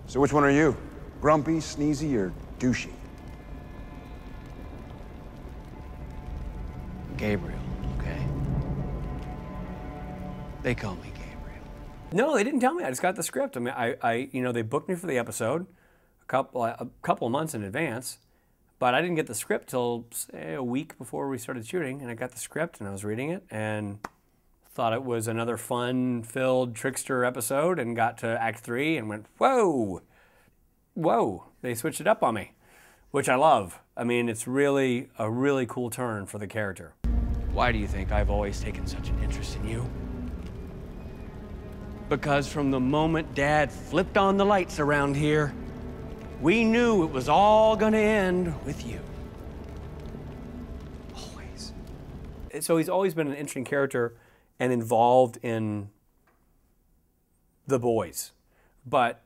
So which one are you? Grumpy, sneezy, or douchey? Gabriel, okay? They call me Gabriel. No, they didn't tell me. I just got the script. I mean, you know, they booked me for the episode a couple of months in advance, but I didn't get the script till, say, a week before we started shooting, and I got the script and I was reading it and thought it was another fun-filled trickster episode, and got to Act 3 and went, whoa, whoa, they switched it up on me, which I love. I mean, it's really a really cool turn for the character. Why do you think I've always taken such an interest in you? Because from the moment Dad flipped on the lights around here, we knew it was all gonna end with you. Always. So he's always been an interesting character and involved in the boys. But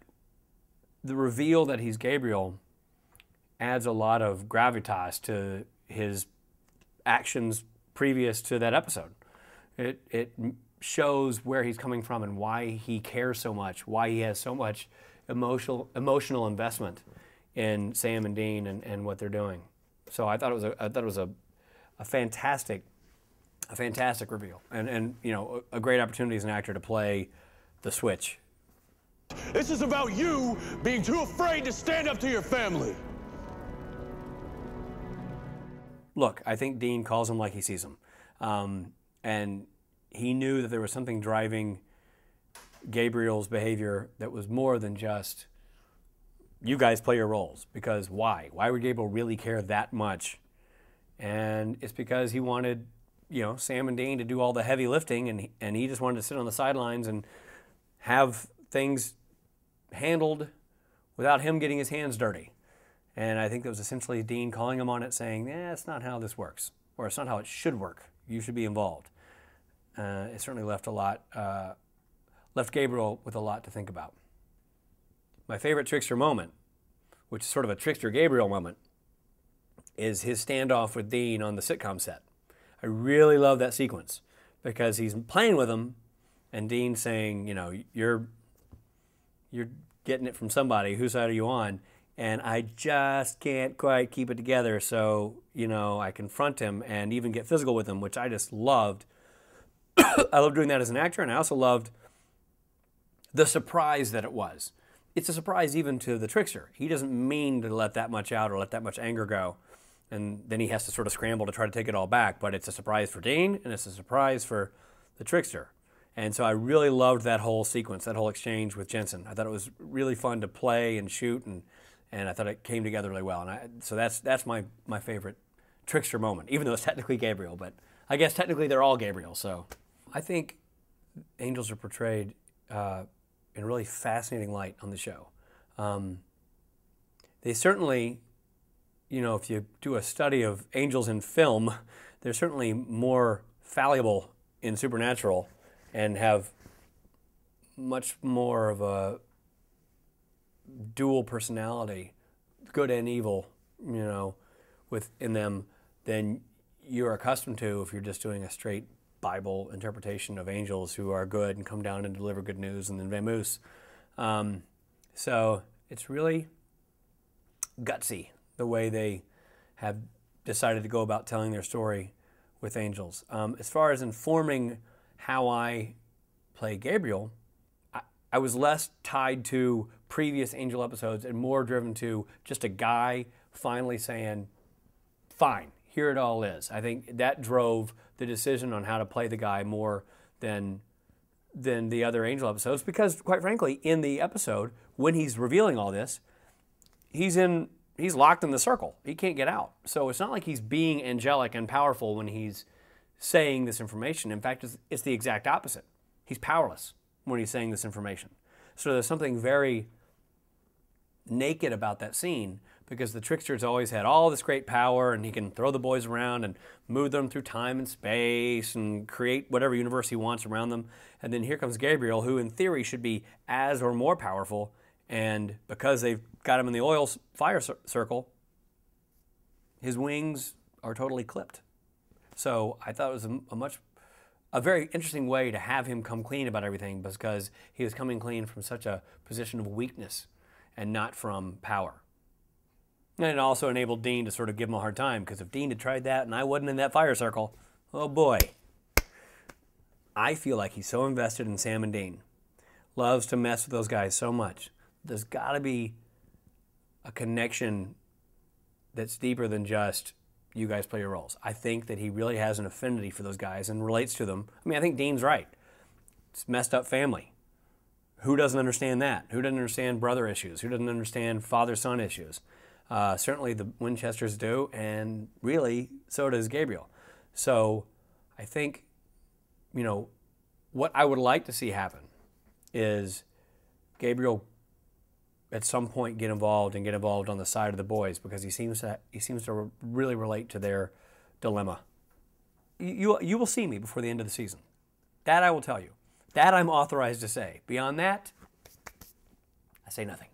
the reveal that he's Gabriel adds a lot of gravitas to his actions previous to that episode. It shows where he's coming from and why he cares so much, why he has so much emotional investment in Sam and Dean and what they're doing. So I thought it was a fantastic reveal, and you know, a great opportunity as an actor to play the switch. This is about you being too afraid to stand up to your family. Look, I think Dean calls him like he sees him, and he knew that there was something driving Gabriel's behavior that was more than just, you guys play your roles. Because why? Why would Gabriel really care that much? And it's because he wanted, you know, Sam and Dean to do all the heavy lifting, and he just wanted to sit on the sidelines and have things handled without him getting his hands dirty. And I think that was essentially Dean calling him on it, saying, that's not how this works, or it's not how it should work. You should be involved. It certainly left left Gabriel with a lot to think about. My favorite trickster moment, which is sort of a trickster Gabriel moment, is his standoff with Dean on the sitcom set. I really love that sequence because he's playing with him, and Dean's saying, you know, you're getting it from somebody. Whose side are you on? And I just can't quite keep it together. So, you know, I confront him and even get physical with him, which I just loved. I love doing that as an actor, and I also loved the surprise that it was. It's a surprise even to the trickster. He doesn't mean to let that much out or let that much anger go, and then he has to sort of scramble to try to take it all back. But it's a surprise for Dean, and it's a surprise for the trickster. And so I really loved that whole sequence, that whole exchange with Jensen. I thought it was really fun to play and shoot, and I thought it came together really well. And so that's my favorite trickster moment, even though it's technically Gabriel. But I guess technically they're all Gabriel. So I think angels are portrayed in a really fascinating light on the show. They certainly, you know, if you do a study of angels in film, they're certainly more fallible in supernatural and have much more of a dual personality, good and evil, you know, within them than you're accustomed to if you're just doing a straight Bible interpretation of angels who are good and come down and deliver good news and then vamoose. So it's really gutsy the way they have decided to go about telling their story with angels. As far as informing how I play Gabriel, I was less tied to previous angel episodes and more driven to just a guy finally saying, fine, here it all is. I think that drove the decision on how to play the guy more than the other angel episodes, because quite frankly, in the episode, when he's revealing all this, he's locked in the circle. He can't get out. So it's not like he's being angelic and powerful when he's saying this information. In fact, it's the exact opposite. He's powerless when he's saying this information. So there's something very naked about that scene, because the trickster's always had all this great power, and he can throw the boys around and move them through time and space and create whatever universe he wants around them. And then here comes Gabriel, who in theory should be as or more powerful, and because they've got him in the oil fire circle, his wings are totally clipped. So I thought it was a very interesting way to have him come clean about everything, because he was coming clean from such a position of weakness. and not from power. And it also enabled Dean to sort of give him a hard time, because if Dean had tried that and I wasn't in that fire circle, oh boy. I feel like he's so invested in Sam and Dean. Loves to mess with those guys so much. There's got to be a connection that's deeper than just you guys play your roles. I think that he really has an affinity for those guys and relates to them. I mean, I think Dean's right. It's messed up family. Who doesn't understand that? Who doesn't understand brother issues? Who doesn't understand father-son issues? Certainly the Winchesters do, and really, so does Gabriel. So I think, you know, what I would like to see happen is Gabriel at some point get involved on the side of the boys, because he seems to really relate to their dilemma. You will see me before the end of the season. That I will tell you. That I'm authorized to say. Beyond that, I say nothing.